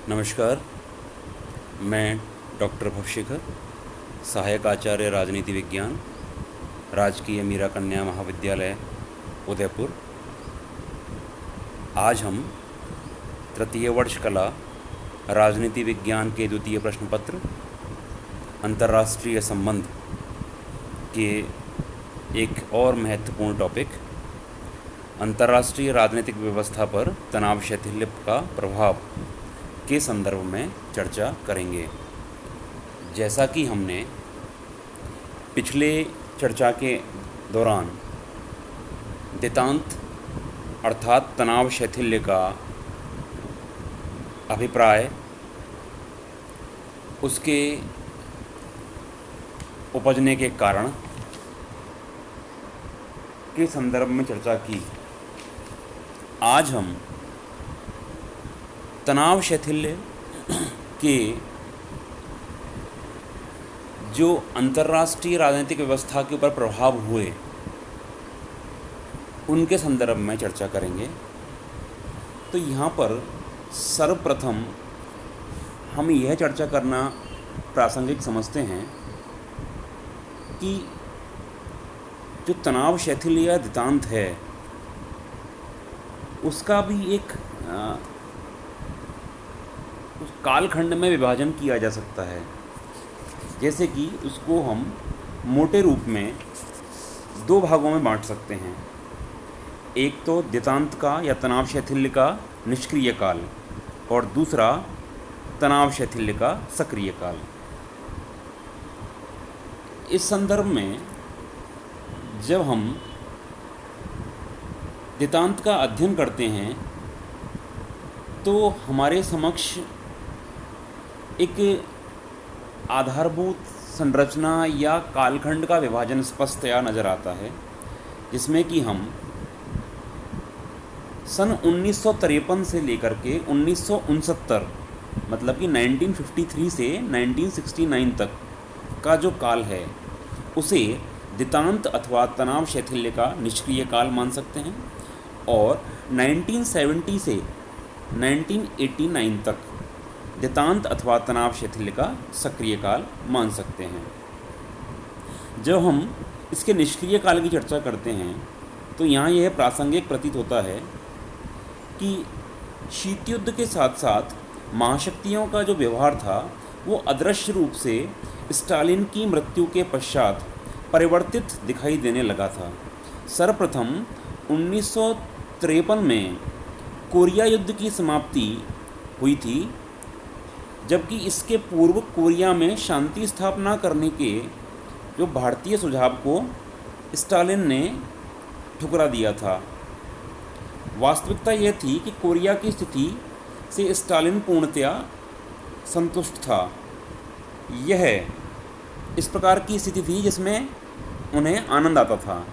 नमस्कार। मैं डॉक्टर भवशेखर, सहायक आचार्य राजनीति विज्ञान, राजकीय मीरा कन्या महाविद्यालय उदयपुर। आज हम तृतीय वर्ष कला राजनीति विज्ञान के द्वितीय प्रश्न पत्र अंतर्राष्ट्रीय संबंध के एक और महत्वपूर्ण टॉपिक अंतर्राष्ट्रीय राजनीतिक व्यवस्था पर तनाव शैथिल्य का प्रभाव के संदर्भ में चर्चा करेंगे। जैसा कि हमने पिछले चर्चा के दौरान दितांत अर्थात तनाव शैथिल्य का अभिप्राय, उसके उपजने के कारण के संदर्भ में चर्चा की, आज हम तनाव शैथिल्य के जो अंतर्राष्ट्रीय राजनीतिक व्यवस्था के ऊपर प्रभाव हुए उनके संदर्भ में चर्चा करेंगे। तो यहाँ पर सर्वप्रथम हम यह चर्चा करना प्रासंगिक समझते हैं कि जो तनाव शैथिल्य या दितांत है उसका भी एक उस कालखंड में विभाजन किया जा सकता है। जैसे कि उसको हम मोटे रूप में दो भागों में बांट सकते हैं। एक तो दितांत का या तनाव शैथिल्य का निष्क्रिय काल और दूसरा तनाव शैथिल्य का सक्रिय काल। इस संदर्भ में जब हम दितांत का अध्ययन करते हैं तो हमारे समक्ष एक आधारभूत संरचना या कालखंड का विभाजन स्पष्टतया नज़र आता है, जिसमें कि हम सन 1953 से लेकर के 1969 मतलब कि 1953 से 1969 तक का जो काल है उसे दितांत अथवा तनाव शैथिल्य का निष्क्रिय काल मान सकते हैं और 1970 से 1989 तक दितांत अथवा तनाव शैथिल्य का सक्रिय काल मान सकते हैं। जब हम इसके निष्क्रिय काल की चर्चा करते हैं तो यहाँ यह प्रासंगिक प्रतीत होता है कि शीत युद्ध के साथ साथ महाशक्तियों का जो व्यवहार था वो अदृश्य रूप से स्टालिन की मृत्यु के पश्चात परिवर्तित दिखाई देने लगा था। सर्वप्रथम 1953 में कोरिया युद्ध की समाप्ति हुई थी, जबकि इसके पूर्व कोरिया में शांति स्थापना करने के जो भारतीय सुझाव को स्टालिन ने ठुकरा दिया था। वास्तविकता यह थी कि कोरिया की स्थिति से स्टालिन पूर्णतया संतुष्ट था। यह इस प्रकार की स्थिति थी जिसमें उन्हें आनंद आता था।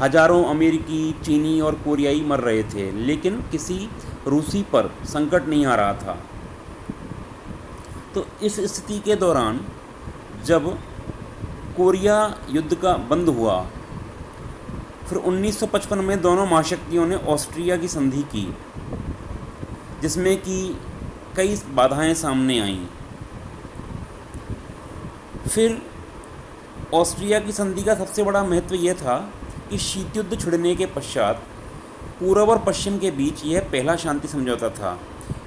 हजारों अमेरिकी, चीनी और कोरियाई मर रहे थे, लेकिन किसी रूसी पर संकट नहीं आ रहा था। तो इस स्थिति के दौरान जब कोरिया युद्ध का बंद हुआ, फिर 1955 में दोनों महाशक्तियों ने ऑस्ट्रिया की संधि की, जिसमें कि कई बाधाएं सामने आईं। फिर ऑस्ट्रिया की संधि का सबसे बड़ा महत्व यह था कि शीत युद्ध छिड़ने के पश्चात पूर्व और पश्चिम के बीच यह पहला शांति समझौता था।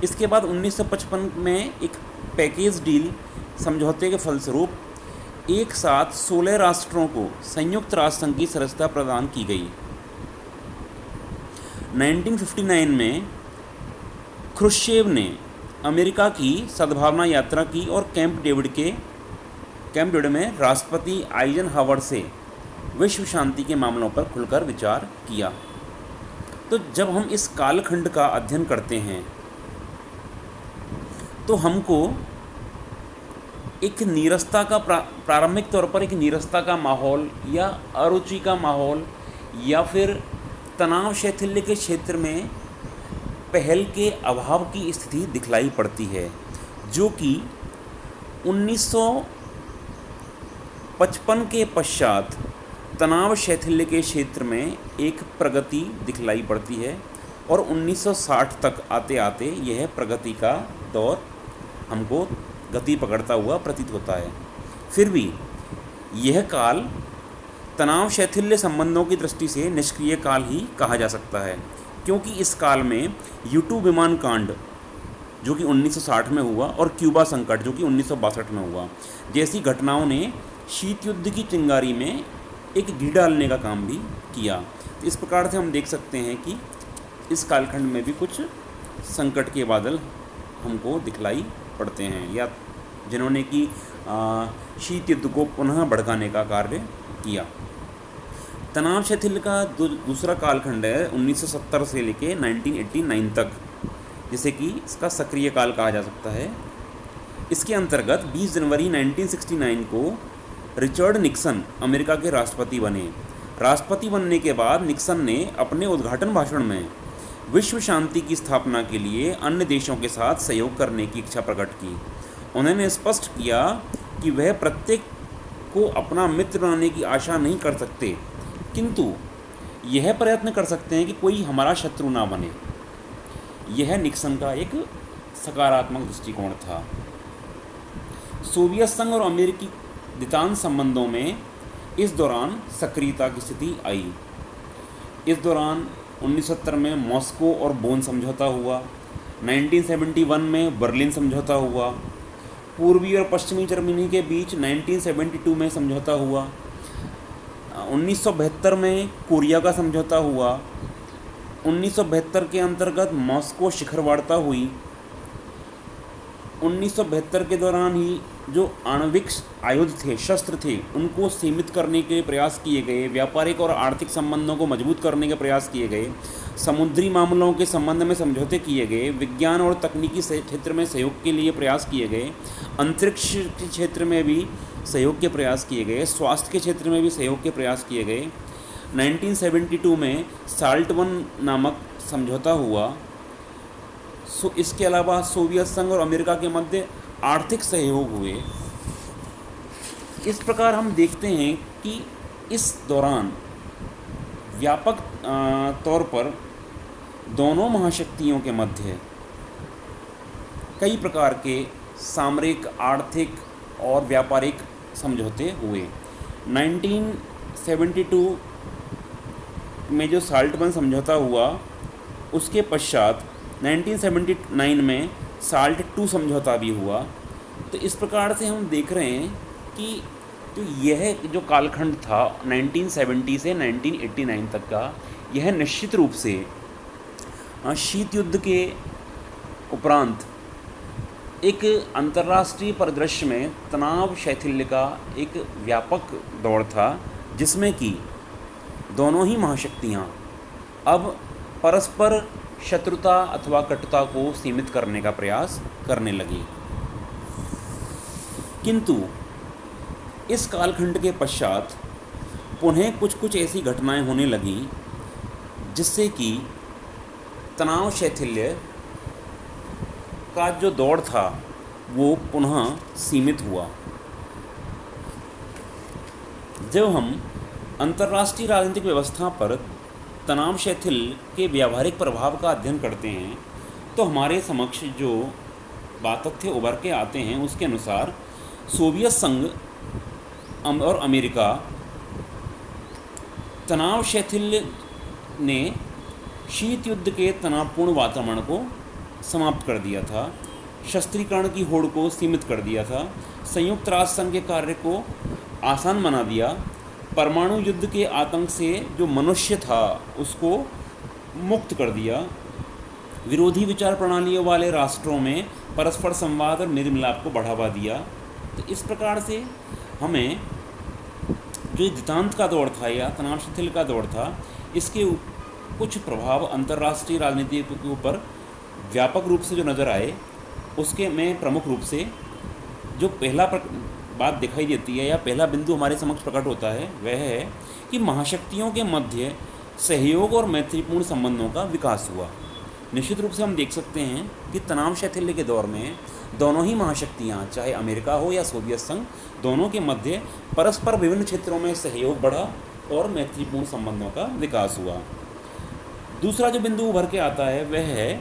इसके बाद 1955 में एक पैकेज डील समझौते के फलस्वरूप एक साथ 16 राष्ट्रों को संयुक्त राष्ट्र संघ की सदस्यता प्रदान की गई। 1959 में ख्रुश्चेव ने अमेरिका की सद्भावना यात्रा की और कैंप डेविड में राष्ट्रपति आइजनहावर से विश्व शांति के मामलों पर खुलकर विचार किया। तो जब हम इस कालखंड का अध्ययन करते हैं तो हमको एक नीरसता का प्रारंभिक तौर पर एक नीरसता का माहौल या अरुचि का माहौल या फिर तनाव शैथिल्य के क्षेत्र में पहल के अभाव की स्थिति दिखलाई पड़ती है, जो कि 1955 के पश्चात तनाव शैथिल्य के क्षेत्र में एक प्रगति दिखलाई पड़ती है और 1960 तक आते आते यह प्रगति का दौर हमको गति पकड़ता हुआ प्रतीत होता है। फिर भी यह काल तनाव शैथिल्य संबंधों की दृष्टि से निष्क्रिय काल ही कहा जा सकता है, क्योंकि इस काल में U2 विमान कांड जो कि 1960 में हुआ और क्यूबा संकट जो कि 1962 में हुआ जैसी घटनाओं ने शीत युद्ध की चिंगारी में एक घी डालने का काम भी किया। तो इस प्रकार से हम देख सकते हैं कि इस कालखंड में भी कुछ संकट के बादल हमको दिखलाई पड़ते हैं, या जिन्होंने कि शीत युद्ध को पुनः भड़काने का कार्य किया। तनाव शैथिल्य का दूसरा कालखंड है 1970 से लेके 1989 तक, जिसे कि इसका सक्रिय काल कहा जा सकता है। इसके अंतर्गत 20 जनवरी 1969 को रिचर्ड निक्सन अमेरिका के राष्ट्रपति बने। राष्ट्रपति बनने के बाद निक्सन ने अपने उद्घाटन भाषण में विश्व शांति की स्थापना के लिए अन्य देशों के साथ सहयोग करने की इच्छा प्रकट की। उन्होंने स्पष्ट किया कि वह प्रत्येक को अपना मित्र बनाने की आशा नहीं कर सकते, किंतु यह प्रयत्न कर सकते हैं कि कोई हमारा शत्रु ना बने। यह निक्सन का एक सकारात्मक दृष्टिकोण था। सोवियत संघ और अमेरिकी द्वितांत संबंधों में इस दौरान सक्रियता की स्थिति आई। इस दौरान 1970 में मॉस्को और बोन समझौता हुआ, 1971 में बर्लिन समझौता हुआ, पूर्वी और पश्चिमी जर्मनी के बीच 1972 में समझौता हुआ, 1972 में कोरिया का समझौता हुआ, 1972 के अंतर्गत मॉस्को शिखर वार्ता हुई। 1972 के दौरान ही जो आणविक आयुध थे, शस्त्र थे, उनको सीमित करने के प्रयास किए गए, व्यापारिक और आर्थिक संबंधों को मजबूत करने के प्रयास किए गए, समुद्री मामलों के संबंध में समझौते किए गए, विज्ञान और तकनीकी क्षेत्र में सहयोग के लिए प्रयास किए गए, अंतरिक्ष के क्षेत्र में भी सहयोग के प्रयास किए गए, स्वास्थ्य के क्षेत्र में भी सहयोग के प्रयास किए गए। 1972 में साल्ट वन नामक समझौता हुआ। इसके अलावा सोवियत संघ और अमेरिका के मध्य आर्थिक सहयोग हुए। इस प्रकार हम देखते हैं कि इस दौरान व्यापक तौर पर दोनों महाशक्तियों के मध्य कई प्रकार के सामरिक, आर्थिक और व्यापारिक समझौते हुए। 1972 में जो साल्ट वन समझौता हुआ, उसके पश्चात 1979 में साल्ट टू समझौता भी हुआ। तो इस प्रकार से हम देख रहे हैं कि तो यह जो कालखंड था 1970 से 1989 तक का, यह निश्चित रूप से शीत युद्ध के उपरांत एक अंतर्राष्ट्रीय परिदृश्य में तनाव शैथिल्य का एक व्यापक दौर था, जिसमें कि दोनों ही महाशक्तियाँ अब परस्पर शत्रुता अथवा कटुता को सीमित करने का प्रयास करने लगी। किंतु इस कालखंड के पश्चात पुनः कुछ ऐसी घटनाएं होने लगीं जिससे कि तनाव शैथिल्य का जो दौर था वो पुनः सीमित हुआ। जब हम अंतर्राष्ट्रीय राजनीतिक व्यवस्था पर तनाव शैथिल्य के व्यावहारिक प्रभाव का अध्ययन करते हैं तो हमारे समक्ष जो तथ्य उभर के आते हैं उसके अनुसार सोवियत संघ और अमेरिका तनाव शैथिल्य ने शीत युद्ध के तनावपूर्ण वातावरण को समाप्त कर दिया था, शस्त्रीकरण की होड़ को सीमित कर दिया था, संयुक्त राष्ट्र संघ के कार्य को आसान बना दिया, परमाणु युद्ध के आतंक से जो मनुष्य था उसको मुक्त कर दिया, विरोधी विचार प्रणालियों वाले राष्ट्रों में परस्पर संवाद और मेल मिलाप को बढ़ावा दिया। तो इस प्रकार से हमें जो द्वितांत का दौर था या तनाव शिथिल का दौर था, इसके कुछ प्रभाव अंतर्राष्ट्रीय राजनीति के ऊपर व्यापक रूप से जो नज़र आए, उसके में प्रमुख रूप से जो पहला बात दिखाई देती है या पहला बिंदु हमारे समक्ष प्रकट होता है वह है कि महाशक्तियों के मध्य सहयोग और मैत्रीपूर्ण संबंधों का विकास हुआ। निश्चित रूप से हम देख सकते हैं कि तनाव शैथिल्य के दौर में दोनों ही महाशक्तियाँ, चाहे अमेरिका हो या सोवियत संघ, दोनों के मध्य परस्पर विभिन्न क्षेत्रों में सहयोग बढ़ा और मैत्रीपूर्ण संबंधों का विकास हुआ। दूसरा जो बिंदु उभर के आता है वह है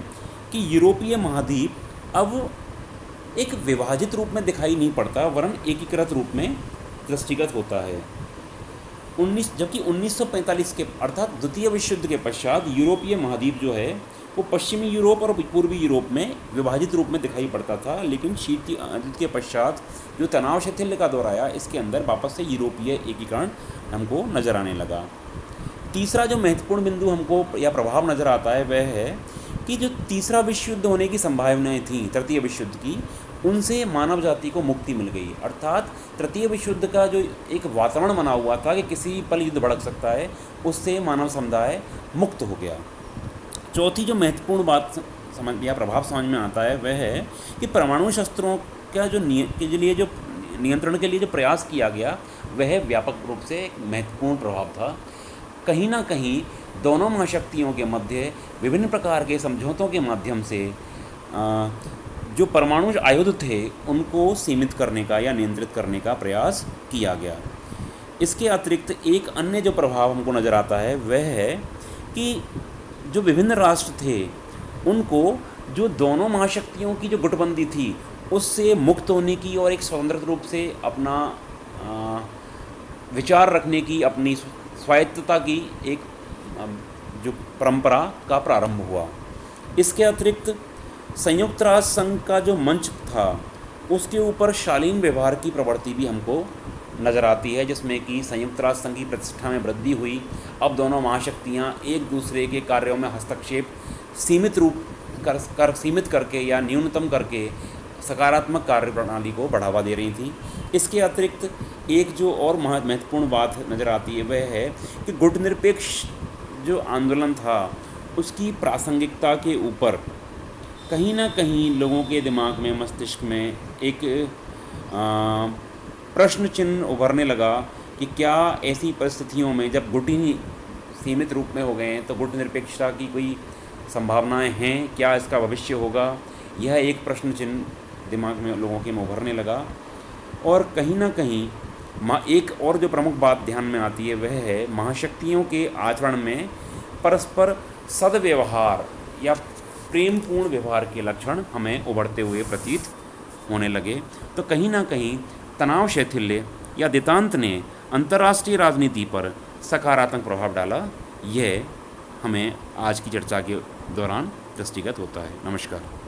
कि यूरोपीय महाद्वीप अब एक विभाजित रूप में दिखाई नहीं पड़ता, वरन एकीकृत रूप में दृष्टिगत होता है। जबकि 1945 के अर्थात द्वितीय विश्व युद्ध के पश्चात यूरोपीय महाद्वीप जो है वो पश्चिमी यूरोप और पूर्वी यूरोप में विभाजित रूप में दिखाई पड़ता था, लेकिन शीतल युद्ध के पश्चात जो तनाव शैथिल्य का दौर आया, इसके अंदर वापस से यूरोपीय एकीकरण हमको नज़र आने लगा। तीसरा जो महत्वपूर्ण बिंदु हमको या प्रभाव नज़र आता है वह है कि जो तीसरा विश्व युद्ध होने की संभावनाएं थीं तृतीय विश्व युद्ध की, उनसे मानव जाति को मुक्ति मिल गई। अर्थात तृतीय विश्व युद्ध का जो एक वातावरण बना हुआ था कि किसी पल युद्ध भड़क सकता है, उससे मानव समुदाय मुक्त हो गया। चौथी जो महत्वपूर्ण बात समझ या प्रभाव समझ में आता है वह है कि परमाणु शस्त्रों का जो नियंत्रण के लिए जो प्रयास किया गया वह व्यापक रूप से एक महत्वपूर्ण प्रभाव था। कहीं ना कहीं दोनों महाशक्तियों के मध्य विभिन्न प्रकार के समझौतों के माध्यम से जो परमाणु आयुध थे उनको सीमित करने का या नियंत्रित करने का प्रयास किया गया। इसके अतिरिक्त एक अन्य जो प्रभाव हमको नज़र आता है वह है कि जो विभिन्न राष्ट्र थे उनको जो दोनों महाशक्तियों की जो गुटबंदी थी उससे मुक्त होने की और एक स्वतंत्र रूप से अपना विचार रखने की, अपनी स्वायत्तता की एक जो परंपरा का प्रारंभ हुआ। इसके अतिरिक्त संयुक्त राष्ट्र संघ का जो मंच था उसके ऊपर शालीन व्यवहार की प्रवृत्ति भी हमको नज़र आती है, जिसमें कि संयुक्त राष्ट्र संघ की प्रतिष्ठा में वृद्धि हुई। अब दोनों महाशक्तियाँ एक दूसरे के कार्यों में हस्तक्षेप सीमित करके या न्यूनतम करके सकारात्मक कार्य प्रणाली को बढ़ावा दे रही थी। इसके अतिरिक्त एक जो और महत्वपूर्ण बात नज़र आती है वह है कि गुटनिरपेक्ष जो आंदोलन था उसकी प्रासंगिकता के ऊपर कहीं ना कहीं लोगों के दिमाग में, मस्तिष्क में एक प्रश्न चिन्ह उभरने लगा कि क्या ऐसी परिस्थितियों में जब गुट ही सीमित रूप में हो गए हैं तो गुटनिरपेक्षता की कोई संभावनाएं हैं, क्या इसका भविष्य होगा? यह एक प्रश्न चिन्ह दिमाग में लोगों के में उभरने लगा। और कहीं ना कहीं एक और जो प्रमुख बात ध्यान में आती है वह है महाशक्तियों के आचरण में परस्पर सद्व्यवहार या प्रेमपूर्ण व्यवहार के लक्षण हमें उभरते हुए प्रतीत होने लगे। तो कहीं ना कहीं तनाव शैथिल्य या दितांत ने अंतर्राष्ट्रीय राजनीति पर सकारात्मक प्रभाव डाला। यह हमें आज की चर्चा के दौरान दृष्टिगत होता है। नमस्कार।